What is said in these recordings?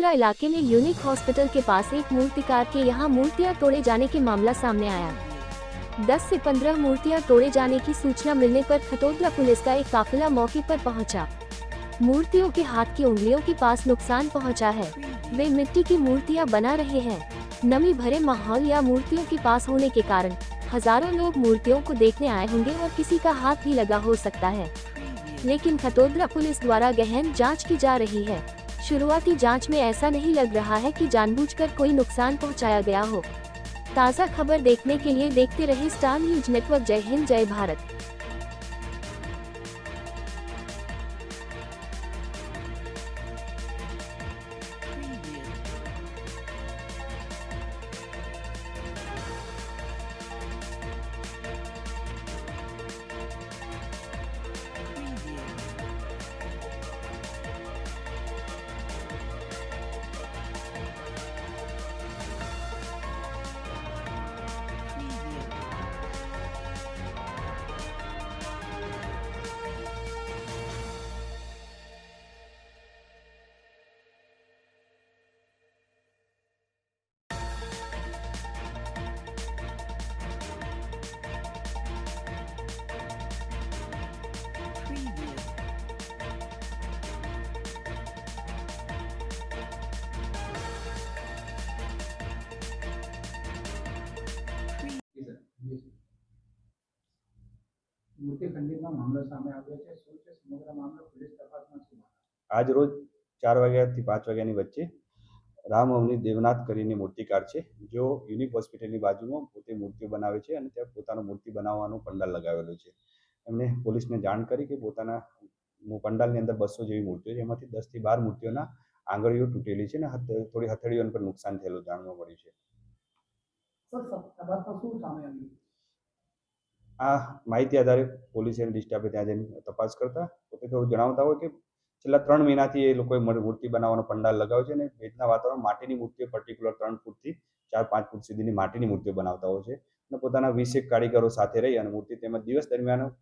खतोदरा इलाके में unique hospital के पास एक मूर्तिकार के यहां मूर्तियां तोड़े जाने के मामला सामने आया। 10 से 15 मूर्तियां तोड़े जाने की सूचना मिलने पर खतोदरा पुलिस का एक काफिला मौके पर पहुंचा। मूर्तियों के हाथ की उंगलियों के पास नुकसान पहुंचा है। वे मिट्टी की मूर्तियां बना रहे हैं। नमी भरे माहौल या मूर्तियों के पास होने के कारण हजारों लोग मूर्तियों को देखने आए होंगे और किसी का हाथ भी लगा हो सकता है, लेकिन खतोदरा पुलिस द्वारा गहन जांच की जा रही है। शुरुआती जांच में ऐसा नहीं लग रहा है कि जानबूझकर कोई नुकसान पहुंचाया गया हो। ताज़ा खबर देखने के लिए देखते रहिए स्टार न्यूज नेटवर्क। जय हिंद, जय भारत। મૂર્તિ ખંડિતનો મામલો સામે આવ્યો છે. શું છે સમગ્ર મામલો? પોલીસ તપાસમાં શું? આજ રોજ 4 વાગ્યાથી 5 વાગ્યાની વચ્ચે રામ અવની દેવનાથ કરીને મૂર્તિકાર છે, જેઓ યુનિક હોસ્પિટલની બાજુમાં પોતે મૂર્તિઓ બનાવે છે અને ત્યાં પોતાનું મૂર્તિ બનાવવાનું પંડાલ લગાવેલું છે. એમણે પોલીસને જાણ કરી કે પોતાના પંડાલની અંદર 200 જેવી મૂર્તિઓ છે, એમાંથી 10 થી 12 મૂર્તિઓના આંગળીઓ તૂટેલી છે અને થોડી હથેળીઓને પણ નુકસાન થયેલું જાણવા મળ્યું છે. તપાસમાં શું સામે આવ્યું? આ માહિતી આધારે પોલીસ અને ડિસ્ટાફે ત્યાં જઈને તપાસ કરતા પોતે થોડું જણાવતા હોય કે છેલ્લા 3 મહિનાથી એ લોકોએ મૂર્તિ બનાવવાનો પંડાલ લગાવ્યો છે અને ભેજના વાતાવરણ માટીની મૂર્તિઓ પર્ટિક્યુલર 3 ફૂટથી 4-5 ફૂટ સુધીની માટીની મૂર્તિઓ બનાવતા હોય છે અને પોતાના 20 એક કારીગરો સાથે રહી અને મૂર્તિ તેમજ દિવસ દરમિયાન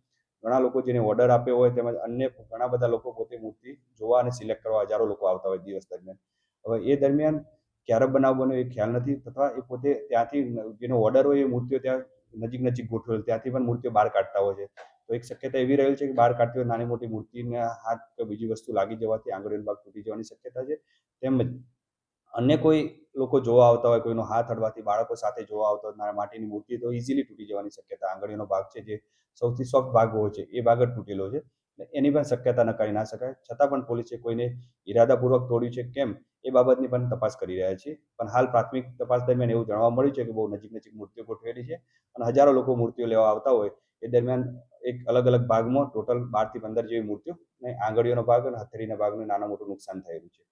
ઘણા લોકો જેને ઓર્ડર આપ્યો હોય તેમજ અન્ય ઘણા બધા લોકો પોતે મૂર્તિ જોવા અને સિલેક્ટ કરવા હજારો લોકો આવતા હોય દિવસ દરમિયાન. હવે એ દરમિયાન ક્યારે બનાવ બન્યો એ ખ્યાલ નથી, તથા એ પોતે ત્યાંથી જેનો ઓર્ડર હોય એ મૂર્તિઓ ત્યાં નજીક ગોઠવેલ ત્યાંથી પણ મૂર્તિઓ બહાર કાઢતા હોય છે. તો એક શક્યતા એવી રહેલ છે કે બહાર કાઢતી હોય નાની મોટી મૂર્તિને હાથ કે બીજી વસ્તુ લાગી જવાથી આંગળીનો ભાગ તૂટી જવાની શક્યતા છે. તેમજ અન્ય કોઈ લોકો જોવા આવતા હોય, કોઈનો હાથ અડવાથી બાળકો સાથે જોવા આવતા હોય માટીની મૂર્તિ, તો ઇઝીલી તૂટી જવાની શક્યતા. આંગળીનો ભાગ છે જે સૌથી સોફ્ટ ભાગ હોય છે એ ભાગ જ તૂટેલો છે, એની પણ શક્યતા નકારી ના શકાય. છતાં પણ પોલીસે કોઈને ઇરાદાપૂર્વક તોડ્યું છે કેમ એ બાબતની પણ તપાસ કરી રહ્યા છે. પણ હાલ પ્રાથમિક તપાસ દરમિયાન એવું જાણવા મળ્યું છે કે બહુ નજીક મૂર્તિઓ ગોઠવેલી છે અને હજારો લોકો મૂર્તિઓ લેવા આવતા હોય એ દરમિયાન એક અલગ અલગ ભાગમાં ટોટલ 12 થી 15 જેવી મૂર્તિઓ અને આંગળીઓનો ભાગ અને હથેળીના ભાગનું નાના મોટું નુકસાન થયેલું છે.